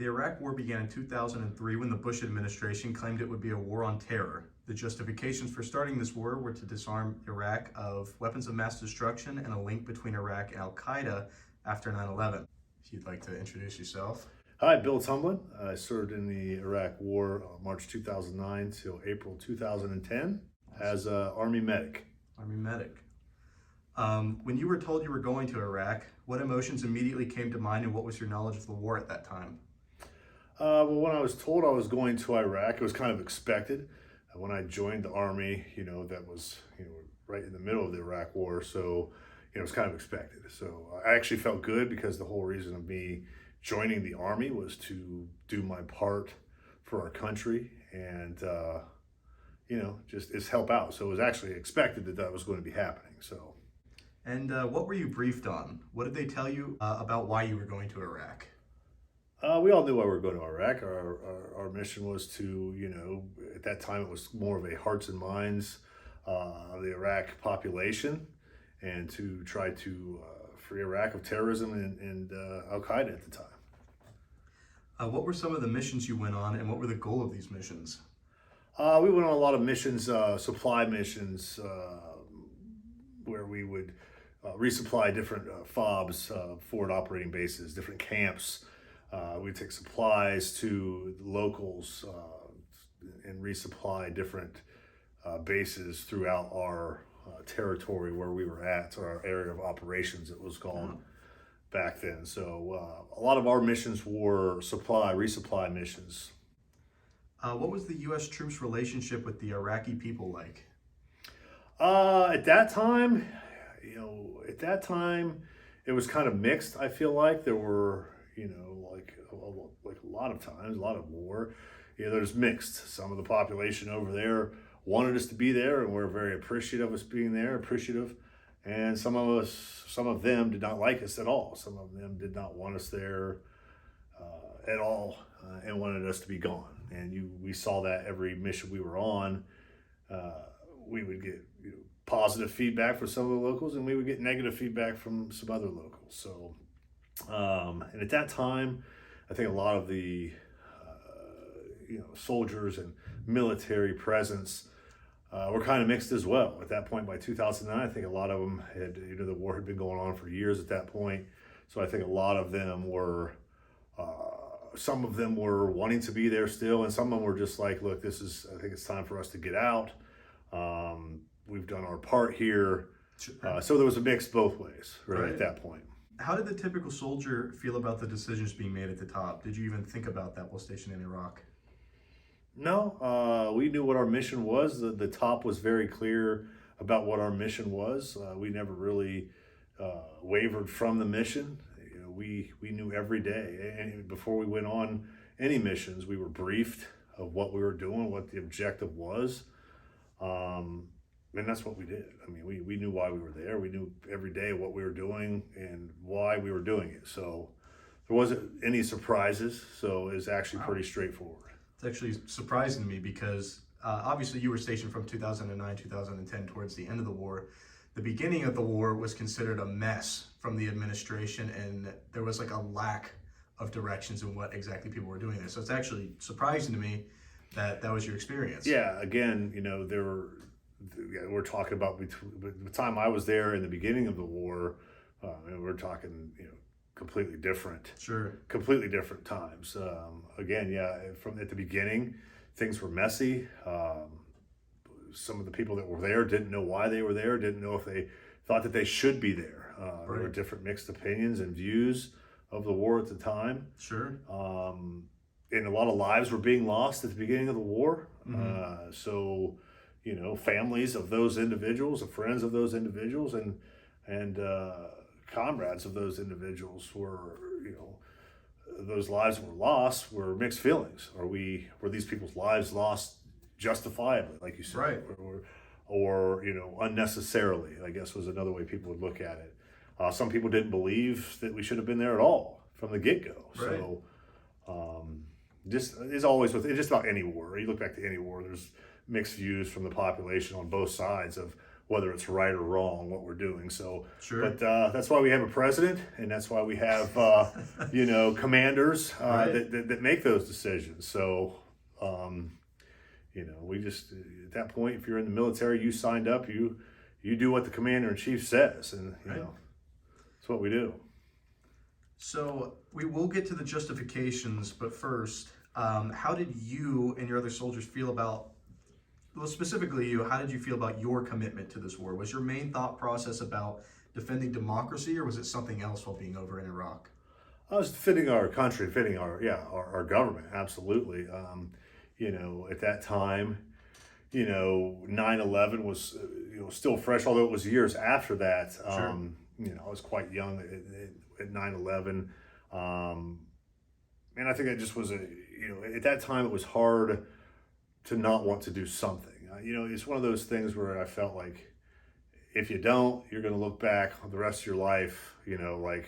The Iraq War began in 2003 when the Bush administration claimed it would be a war on terror. The justifications for starting this war were to disarm Iraq of weapons of mass destruction and a link between Iraq and Al-Qaeda after 9/11. If you'd like to introduce yourself. Hi, Bill Tumlin. I served in the Iraq War, March 2009 till April 2010 as an Army medic. Army medic. When you were told you were going to Iraq, what emotions immediately came to mind and what was your knowledge of the war at that time? Well, when I was told I was going to Iraq, it was kind of expected. When I joined the Army, that was, right in the middle of the Iraq War. So, it was kind of expected. So I actually felt good because the whole reason of me joining the Army was to do my part for our country and, just help out. So it was actually expected that was going to be happening. So. And what were you briefed on? What did they tell you about why you were going to Iraq? We all knew why we were going to Iraq. Our mission was to, at that time it was more of a hearts and minds of the Iraq population and to try to free Iraq of terrorism and Al-Qaeda at the time. What were some of the missions you went on and what were the goal of these missions? We went on a lot of missions, supply missions, where we would resupply different FOBs, forward operating bases, different camps. We'd take supplies to the locals and resupply different bases throughout our territory where we were at, or our area of operations it was called back then. So a lot of our missions were resupply missions. What was the U.S. troops' relationship with the Iraqi people like? At that time, it was kind of mixed. I feel like there were, like a lot of times, a lot of war, there's mixed. Some of the population over there wanted us to be there, and we're very appreciative of us being there, and some of them did not like us at all. Some of them did not want us there at all, and wanted us to be gone. And we saw that every mission we were on. We would get positive feedback from some of the locals, and we would get negative feedback from some other locals. So, and at that time, I think a lot of the soldiers and military presence were kind of mixed as well. At that point, by 2009, I think a lot of them had, the war had been going on for years at that point. So I think a lot of them were, some of them were wanting to be there still, and some of them were just like, look, I think it's time for us to get out. We've done our part here. So there was a mix both ways, right, at that point. How did the typical soldier feel about the decisions being made at the top? Did you even think about that while stationed in Iraq? No, we knew what our mission was. The top was very clear about what our mission was. We never really wavered from the mission. We knew every day. And before we went on any missions, we were briefed of what we were doing, what the objective was. And that's what we did. I mean, we knew why we were there. We knew every day what we were doing and why we were doing it. So there wasn't any surprises. So it was actually pretty straightforward. It's actually surprising to me because obviously you were stationed from 2009, 2010 towards the end of the war. The beginning of the war was considered a mess from the administration, and there was like a lack of directions in what exactly people were doing there. So it's actually surprising to me that was your experience. Yeah, again, we're talking about the time I was there in the beginning of the war, we're talking, completely different. Sure. Completely different times. Again, from at the beginning, things were messy. Some of the people that were there didn't know why they were there, didn't know if they thought that they should be there. Right. There were different mixed opinions and views of the war at the time. Sure. And a lot of lives were being lost at the beginning of the war. Mm-hmm. So, families of those individuals, friends of those individuals, and comrades of those individuals were, those lives were lost, were mixed feelings. Were these people's lives lost justifiably, like you said, right, or unnecessarily, I guess was another way people would look at it. Some people didn't believe that we should have been there at all from the get-go. Right. So just as always with just about any war, you look back to any war, there's mixed views from the population on both sides of whether it's right or wrong what we're doing. So, Sure. but that's why we have a president, and that's why we have commanders Right. that make those decisions. So, we just at that point, if you're in the military, you signed up, you do what the commander in chief says, and Right. that's what we do. So we will get to the justifications, but first, how did you and your other soldiers feel about, well, specifically you, how did you feel about your commitment to this war? Was your main thought process about defending democracy, or was it something else while being over in Iraq? I was defending our country, defending our government, absolutely. At that time, 9/11 was still fresh, although it was years after that. Sure. I was quite young at 9/11, and I think it just was at that time it was hard to not want to do something. It's one of those things where I felt like if you don't, you're going to look back on the rest of your life, like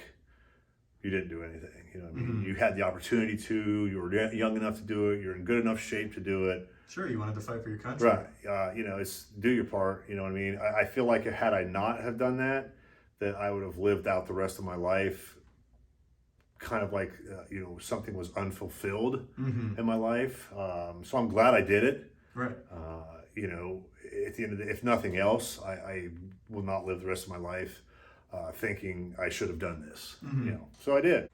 you didn't do anything. You had the opportunity to, you were young enough to do it, you're in good enough shape to do it. Sure, you wanted to fight for your country. Right. It's do your part. You know what I mean? I feel like had I not have done that, that I would have lived out the rest of my life kind of like, something was unfulfilled in my life. So I'm glad I did it. Right. At the end of the day, if nothing else, I will not live the rest of my life thinking I should have done this. So I did.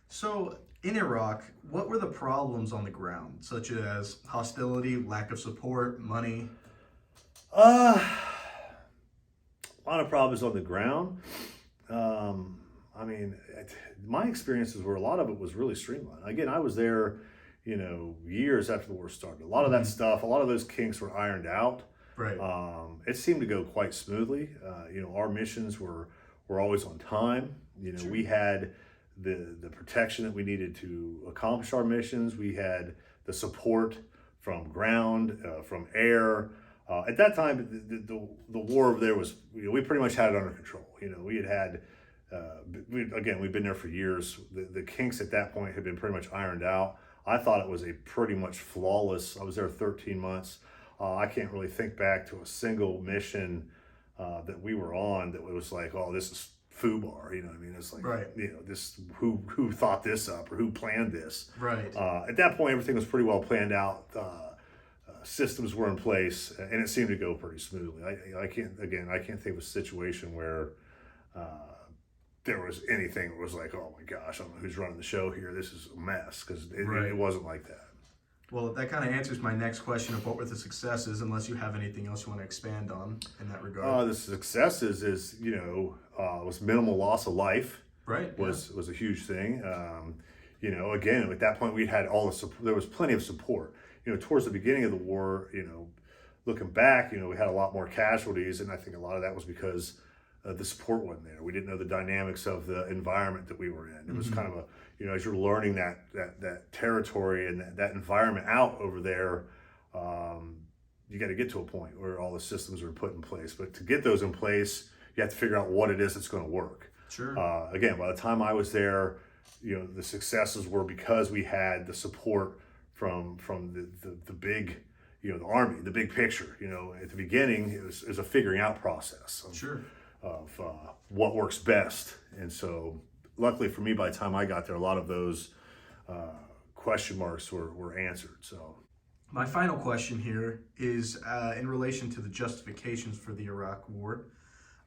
So in Iraq, what were the problems on the ground, such as hostility, lack of support, money? A lot of problems on the ground. My experiences were a lot of it was really streamlined. Again, I was there, years after the war started. A lot of that stuff, a lot of those kinks were ironed out. Right. It seemed to go quite smoothly. Our missions were always on time. Sure. We had the protection that we needed to accomplish our missions. We had the support from ground, from air. At that time, the war over there was, we pretty much had it under control. We've been there for years. The kinks at that point had been pretty much ironed out. I thought it was a pretty much flawless, I was there 13 months. I can't really think back to a single mission that we were on that was like, oh, this is FUBAR, it's like, right. This who thought this up or who planned this. Right. At that point, everything was pretty well planned out. Systems were in place, and it seemed to go pretty smoothly. I can't think of a situation where there was anything that was like, oh my gosh, I don't know who's running the show here. This is a mess, because it wasn't like that. Well, that kind of answers my next question of what were the successes, unless you have anything else you want to expand on in that regard. The successes was minimal loss of life. Right. Was a huge thing. Again, at that point we had all the support. There was plenty of support. Towards the beginning of the war, looking back, we had a lot more casualties, and I think a lot of that was because the support wasn't there. We didn't know the dynamics of the environment that we were in. It was kind of as you're learning that territory and that environment out over there, you got to get to a point where all the systems are put in place. But to get those in place, you have to figure out what it is that's going to work. Sure. Again, by the time I was there, the successes were because we had the support from the big, the Army, the big picture. At the beginning, it was a figuring out process. Sure. Of what works best. And so luckily for me, by the time I got there, a lot of those question marks were answered. So my final question here is in relation to the justifications for the Iraq War.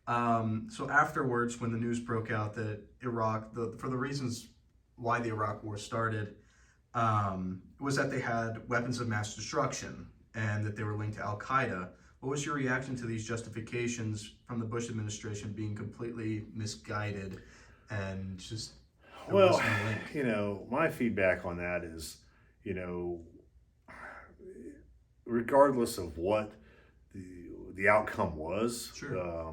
So afterwards, when the news broke out that Iraq, for the reasons why the Iraq War started, was that they had weapons of mass destruction and that they were linked to Al-Qaeda. What was your reaction to these justifications from the Bush administration being completely misguided and just well, my feedback on that is, regardless of what the outcome was, sure.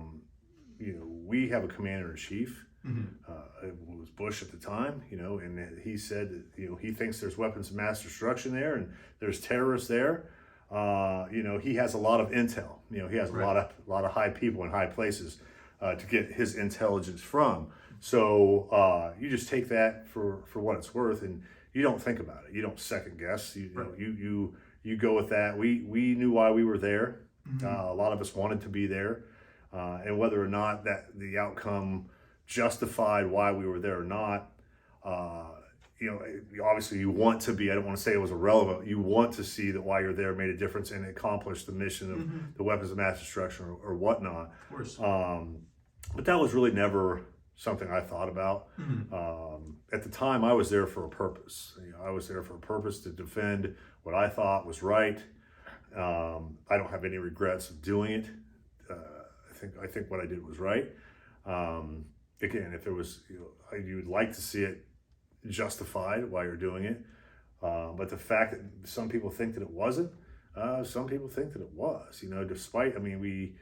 We have a commander in chief. It was Bush at the time, and he said that, he thinks there's weapons of mass destruction there and there's terrorists there. He has a lot of intel. He has right. a lot of high people in high places to get his intelligence from. So you just take that for what it's worth, and you don't think about it. You don't second guess. You go with that. We knew why we were there. A lot of us wanted to be there, and whether or not that the outcome justified why we were there or not, obviously you want to be. I don't want to say it was irrelevant. You want to see that why you're there made a difference and accomplished the mission of the weapons of mass destruction or whatnot. Of course. But that was really never something I thought about. At the time, I was there for a purpose. I was there for a purpose to defend what I thought was right. I don't have any regrets of doing it. I think what I did was right. Again, if there was, you would like to see it justified why you're doing it. But the fact that some people think that it wasn't, some people think that it was. Despite, we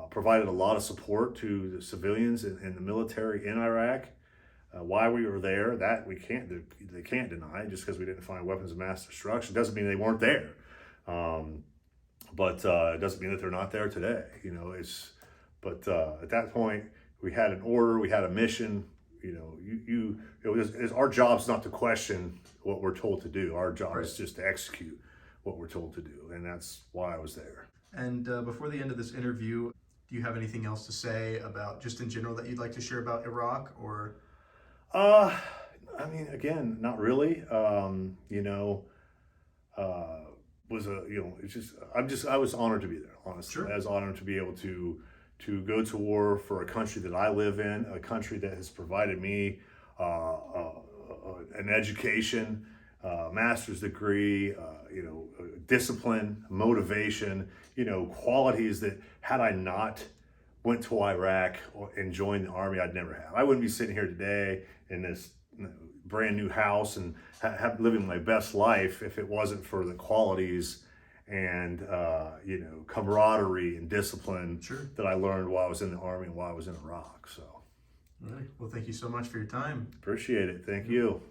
provided a lot of support to the civilians and the military in Iraq. Why we were there, that they can't deny. Just because we didn't find weapons of mass destruction doesn't mean they weren't there. But it doesn't mean that they're not there today. But at that point, we had an order, we had a mission. Our job's not to question what we're told to do. Our job is just to execute what we're told to do, and that's why I was there. And before the end of this interview, do you have anything else to say about, just in general, that you'd like to share about Iraq, or? Again, not really. I was honored to be there, honestly. Sure. I was honored to be able to go to war for a country that I live in, a country that has provided me an education, master's degree, discipline, motivation, qualities that had I not went to Iraq and joined the Army, I'd never have. I wouldn't be sitting here today in this brand new house and living my best life if it wasn't for the qualities and camaraderie and discipline that I learned while I was in the Army and while I was in Iraq. So, all right. Well, thank you so much for your time. Appreciate it. Thank you.